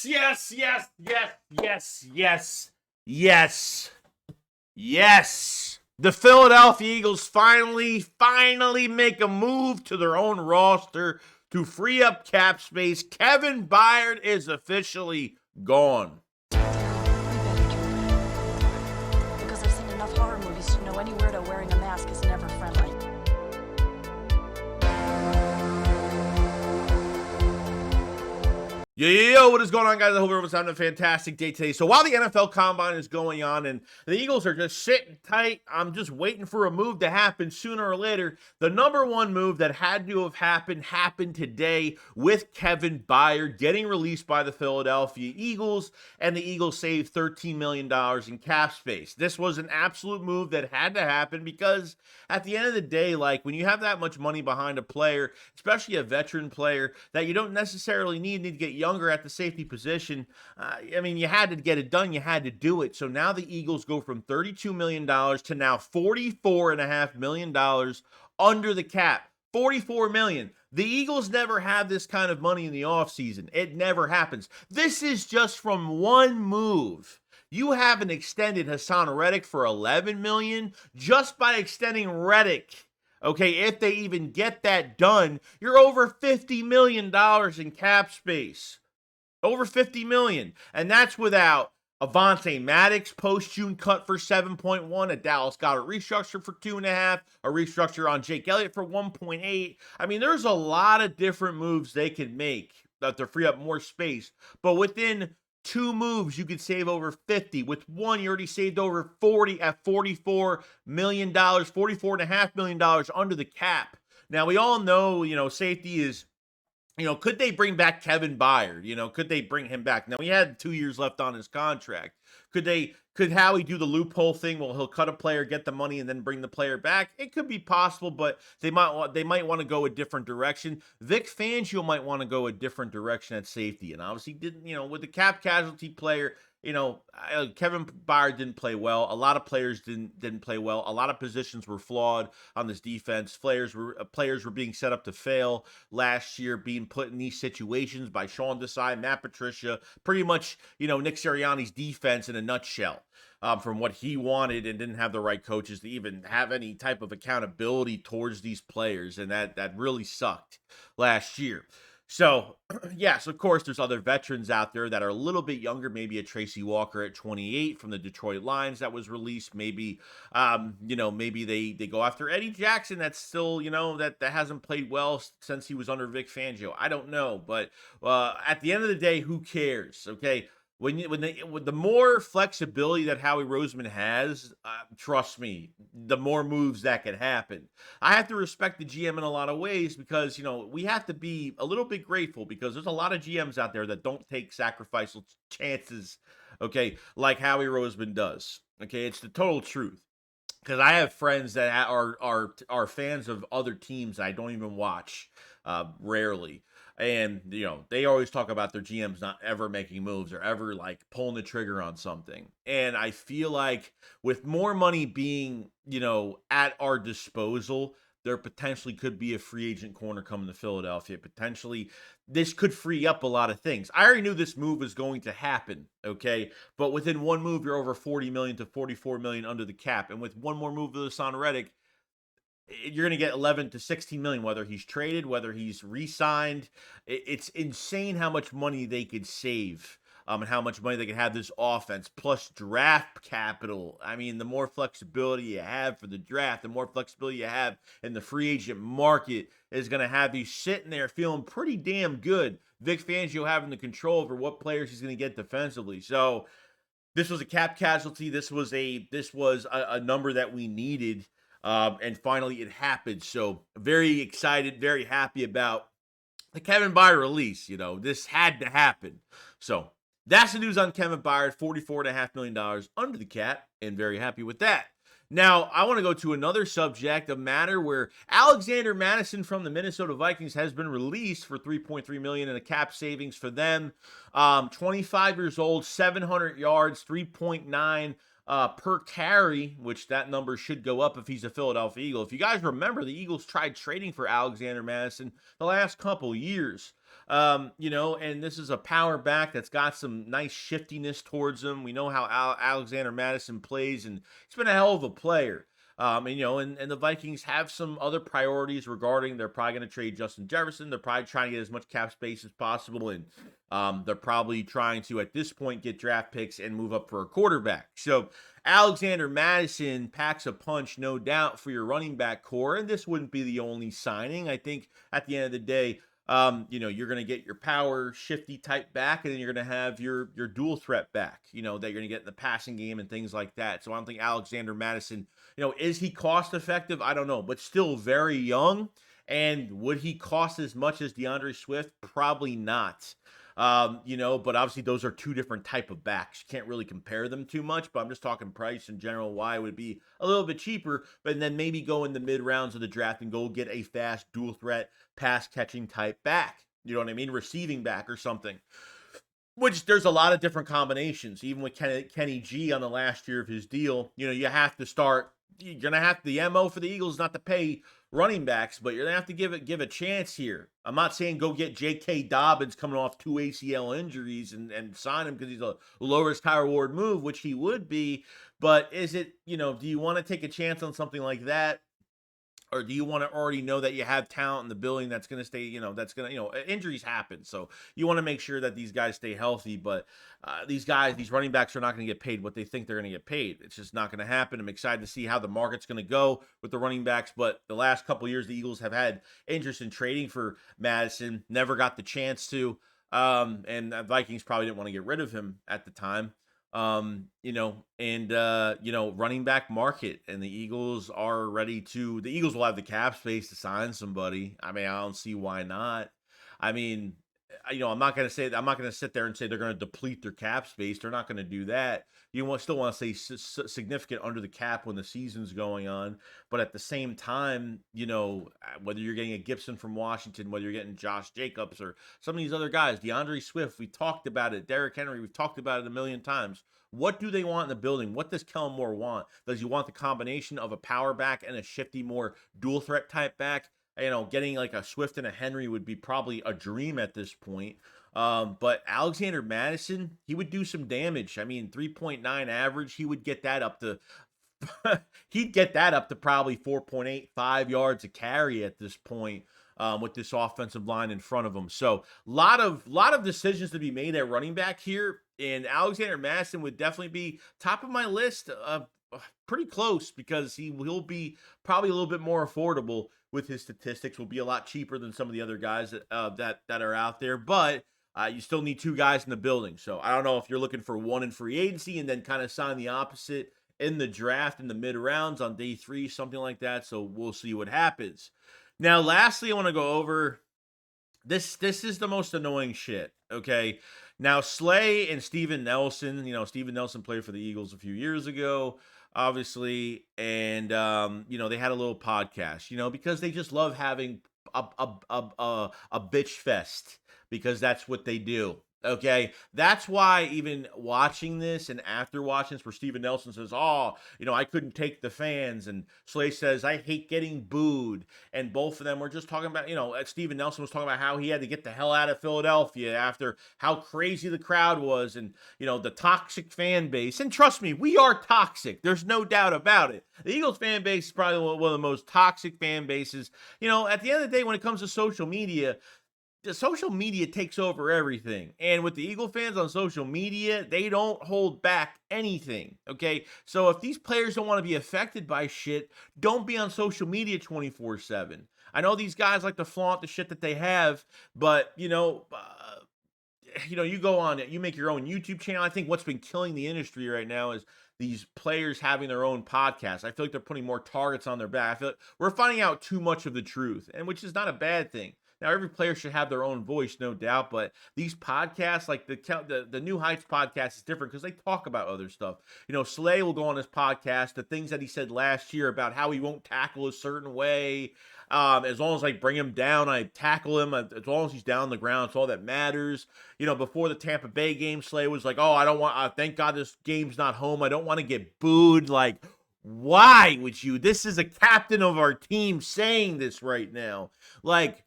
yes, yes, yes, yes, yes, yes, yes. The Philadelphia Eagles finally make a move to their own roster to free up cap space. Kevin Byard is officially gone. Because I've seen enough horror movies to know any weirdo wearing a mask is never friendly. Yo, what is going on, guys? I hope everyone's having a fantastic day today. So while the NFL Combine is going on and the Eagles are just sitting tight, I'm just waiting for a move to happen sooner or later. The number one move that had to have happened today with Kevin Byard getting released by the Philadelphia Eagles, and the Eagles saved $13 million in cap space. This was an absolute move that had to happen because at the end of the day, like when you have that much money behind a player, especially a veteran player that you don't necessarily need to get younger at the safety position, I mean, you had to get it done. You had to do it. So now the Eagles go from $32 million to now $44.5 million under the cap. $44 million. The Eagles never have this kind of money in the offseason. It never happens. This is just from one move. You haven't extended HaasonReddick for $11 million just by extending Reddick. Okay, if they even get that done, you're over $50 million in cap space. Over $50 million. And that's without Avonte Maddox post-June cut for 7.1, a Dallas Goedert restructure for 2.5, a restructure on Jake Elliott for 1.8. I mean, there's a lot of different moves they could make to free up more space. But within two moves, you could save over 50. With one, you already saved over 40 at $44 million, $44.5 million under the cap. Now, we all know, safety is, could they bring back Kevin Byard? Could they bring him back? Now, he had 2 years left on his contract. Could Howie do the loophole thing? Well, he'll cut a player, get the money, and then bring the player back. It could be possible, but they might want to go a different direction. Vic Fangio might want to go a different direction at safety, and obviously didn't. With the cap casualty player, Kevin Byard didn't play well. A lot of players didn't play well. A lot of positions were flawed on this defense. Players were being set up to fail last year, being put in these situations by Sean Desai, Matt Patricia, pretty much, Nick Sirianni's defense in a nutshell. From what he wanted, and didn't have the right coaches to even have any type of accountability towards these players, and that really sucked last year. So, yes, of course, there's other veterans out there that are a little bit younger, maybe a Tracy Walker at 28 from the Detroit Lions that was released. Maybe, maybe they go after Eddie Jackson that's still, that hasn't played well since he was under Vic Fangio. I don't know, but at the end of the day, who cares, okay? With the more flexibility that Howie Roseman has, trust me, the more moves that could happen. I have to respect the GM in a lot of ways because, we have to be a little bit grateful because there's a lot of GMs out there that don't take sacrificial chances, okay, like Howie Roseman does. Okay, it's the total truth. Because I have friends that are fans of other teams I don't even watch rarely. And, they always talk about their GMs not ever making moves or ever like pulling the trigger on something. And I feel like with more money being, at our disposal, there potentially could be a free agent corner coming to Philadelphia. Potentially, this could free up a lot of things. I already knew this move was going to happen, okay? But within one move, you're over $40 million to $44 million under the cap. And with one more move of HaasonReddick, you're going to get 11 to 16 million, whether he's traded, whether he's re-signed. It's insane how much money they could save and how much money they could have this offense, plus draft capital. I mean, the more flexibility you have for the draft, the more flexibility you have in the free agent market is going to have you sitting there feeling pretty damn good. Vic Fangio having the control over what players he's going to get defensively. So this was a cap casualty. This was a number that we needed. And finally it happened. So very excited, very happy about the Kevin Byard release. This had to happen. So that's the news on Kevin Byard, $44.5 million under the cap, and very happy with that. Now, I want to go to another subject, a matter where Alexander Mattison from the Minnesota Vikings has been released for $3.3 million in a cap savings for them. 25 years old, 700 yards, 3.9 per carry, which that number should go up if he's a Philadelphia Eagle. If you guys remember, the Eagles tried trading for Alexander Mattison the last couple years. And this is a power back that's got some nice shiftiness towards him. We know how Alexander Mattison plays, and he's been a hell of a player. And the Vikings have some other priorities regarding they're probably going to trade Justin Jefferson. They're probably trying to get as much cap space as possible. And they're probably trying to, at this point, get draft picks and move up for a quarterback. So Alexander Mattison packs a punch, no doubt, for your running back core. And this wouldn't be the only signing. I think at the end of the day, you're going to get your power shifty type back, and then you're going to have your dual threat back, that you're going to get in the passing game and things like that. So I don't think Alexander Mattison, is he cost effective? I don't know, but still very young. And would he cost as much as DeAndre Swift? Probably not. But obviously those are two different type of backs. You can't really compare them too much, but I'm just talking price in general, why it would be a little bit cheaper, but then maybe go in the mid rounds of the draft and go get a fast dual threat pass catching type back. You know what I mean? Receiving back or something. Which there's a lot of different combinations. Even with Kenny G on the last year of his deal, you have to start. You're gonna have the MO for the Eagles not to pay running backs, but you're gonna have to give a chance here. I'm not saying go get J.K. Dobbins coming off 2 ACL injuries and sign him because he's a low risk, high reward move, which he would be. But is it, do you want to take a chance on something like that? Or do you want to already know that you have talent in the building that's going to stay, injuries happen. So you want to make sure that these guys stay healthy. But these running backs are not going to get paid what they think they're going to get paid. It's just not going to happen. I'm excited to see how the market's going to go with the running backs. But the last couple of years, the Eagles have had interest in trading for Madison, never got the chance to. And the Vikings probably didn't want to get rid of him at the time. Running back market, and the Eagles will have the cap space to sign somebody. I mean, I don't see why not. I mean, I'm not going to sit there and say they're going to deplete their cap space. They're not going to do that. Still want to say significant under the cap when the season's going on. But at the same time, whether you're getting a Gibson from Washington, whether you're getting Josh Jacobs or some of these other guys, DeAndre Swift, we talked about it. Derrick Henry, we've talked about it a million times. What do they want in the building? What does Kellen Moore want? Does he want the combination of a power back and a shifty, more dual threat type back? Getting like a Swift and a Henry would be probably a dream at this point. But Alexander Mattison, he would do some damage. I mean, 3.9 average, he would get that up to he'd get that up to probably 4.85 yards a carry at this point. With this offensive line in front of him. So lot of decisions to be made at running back here. And Alexander Mattison would definitely be top of my list, pretty close, because he will be probably a little bit more affordable with his statistics, will be a lot cheaper than some of the other guys that are out there. But you still need two guys in the building. So I don't know if you're looking for one in free agency and then kind of sign the opposite in the draft in the mid rounds on day 3, something like that. So we'll see what happens. Now, lastly, I want to go over this. This is the most annoying shit, okay? Now, Slay and Steven Nelson, Steven Nelson played for the Eagles a few years ago, obviously, and, they had a little podcast, because they just love having a bitch fest, because that's what they do. Okay, that's why even watching this and after watching this, where Steven Nelson says, I couldn't take the fans, and Slay says, I hate getting booed, and both of them were just talking about, Steven Nelson was talking about how he had to get the hell out of Philadelphia after how crazy the crowd was, and, the toxic fan base, and trust me, we are toxic, there's no doubt about it. The Eagles fan base is probably one of the most toxic fan bases. At the end of the day, when it comes to social media, the social media takes over everything. And with the Eagle fans on social media, they don't hold back anything, okay? So if these players don't want to be affected by shit, don't be on social media 24/7. I know these guys like to flaunt the shit that they have, but, you go on it, you make your own YouTube channel. I think what's been killing the industry right now is these players having their own podcasts. I feel like they're putting more targets on their back. I feel like we're finding out too much of the truth, and which is not a bad thing. Now, every player should have their own voice, no doubt, but these podcasts, like the New Heights podcast is different because they talk about other stuff. Slay will go on his podcast, the things that he said last year about how he won't tackle a certain way. As long as I bring him down, I tackle him. As long as he's down on the ground, it's all that matters. Before the Tampa Bay game, Slay was like, thank God this game's not home. I don't want to get booed. Like, why would you? This is a captain of our team saying this right now. Like,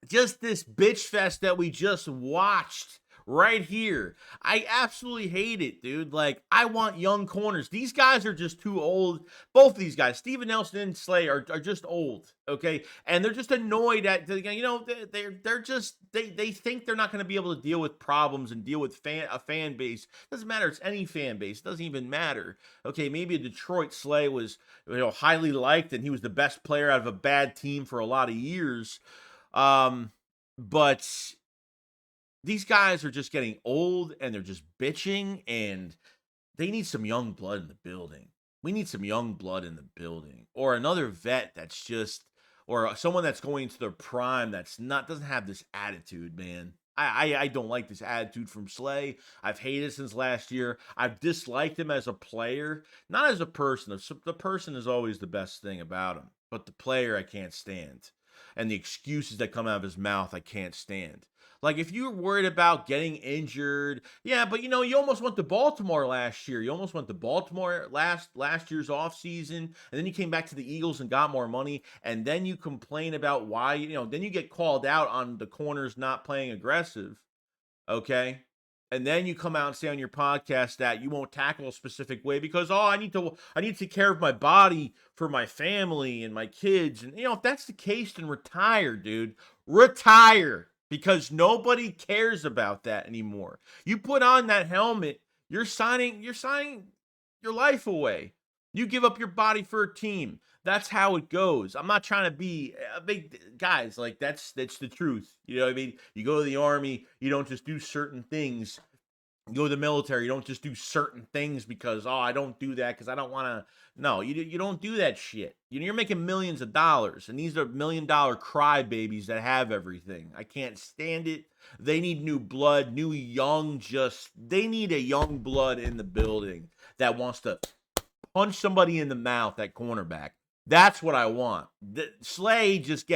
just this bitch fest that we just watched right here. I absolutely hate it, dude. Like, I want young corners. These guys are just too old. Both of these guys, Steven Nelson and Slay, are just old, okay? And they're just annoyed at, you know, they're just, they think they're not going to be able to deal with problems and deal with a fan base. Doesn't matter. It's any fan base. It doesn't even matter. Okay, maybe a Detroit Slay was, you know, highly liked and he was the best player out of a bad team for a lot of years. But these guys are just getting old and they're just bitching and they need some young blood in the building. We need some young blood in the building or another vet that's just, or someone that's going into their prime that's not, doesn't have this attitude, man. I don't like this attitude from Slay. I've hated it since last year. I've disliked him as a player, not as a person. The person is always the best thing about him, but the player I can't stand. And the excuses that come out of his mouth, I can't stand. Like, if you're worried about getting injured, yeah, but you know, you almost went to Baltimore last year. You almost went to Baltimore last year's offseason, and then you came back to the Eagles and got more money, and then you complain about why, you know, then you get called out on the corners not playing aggressive, okay? And then you come out and say on your podcast that you won't tackle a specific way because, oh, I need to take care of my body for my family and my kids. And, you know, if that's the case, then retire, dude. Retire. Because nobody cares about that anymore. You put on that helmet, you're signing your life away. You give up your body for a team. That's how it goes. I'm not trying to be a big guys, like that's the truth. You know what I mean? You go to the army, you don't just do certain things. You go to the military, you don't just do certain things because, oh, I don't do that because I don't want to. No, you don't do that shit. You're making millions of dollars, and these are $1 million crybabies that have everything. I can't stand it. They need new blood, new young, they need a young blood in the building that wants to punch somebody in the mouth at cornerback. That's what I want. Slay just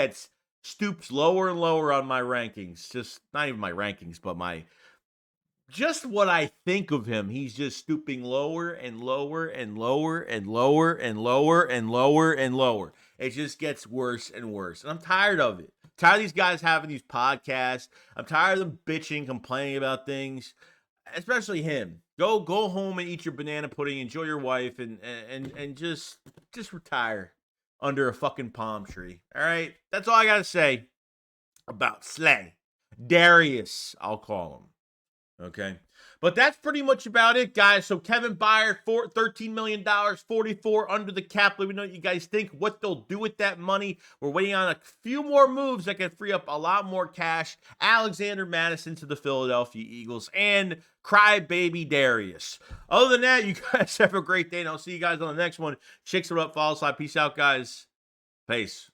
stoops lower and lower on my rankings. Just not even my rankings, but just what I think of him. He's just stooping lower and lower and lower and lower and lower and lower and lower. It just gets worse and worse. And I'm tired of it. I'm tired of these guys having these podcasts. I'm tired of them bitching, complaining about things. Especially him. Go home and eat your banana pudding, enjoy your wife, and just retire under a fucking palm tree. All right? That's all I gotta say about Slay. Darius, I'll call him. Okay. But that's pretty much about it, guys. So Kevin Byard, $13 million, 44 under the cap. Let me know what you guys think, what they'll do with that money. We're waiting on a few more moves that can free up a lot more cash. Alexander Mattison to the Philadelphia Eagles and crybaby Darius. Other than that, you guys have a great day, and I'll see you guys on the next one. Shakes it up, follow slide. Peace out, guys. Peace.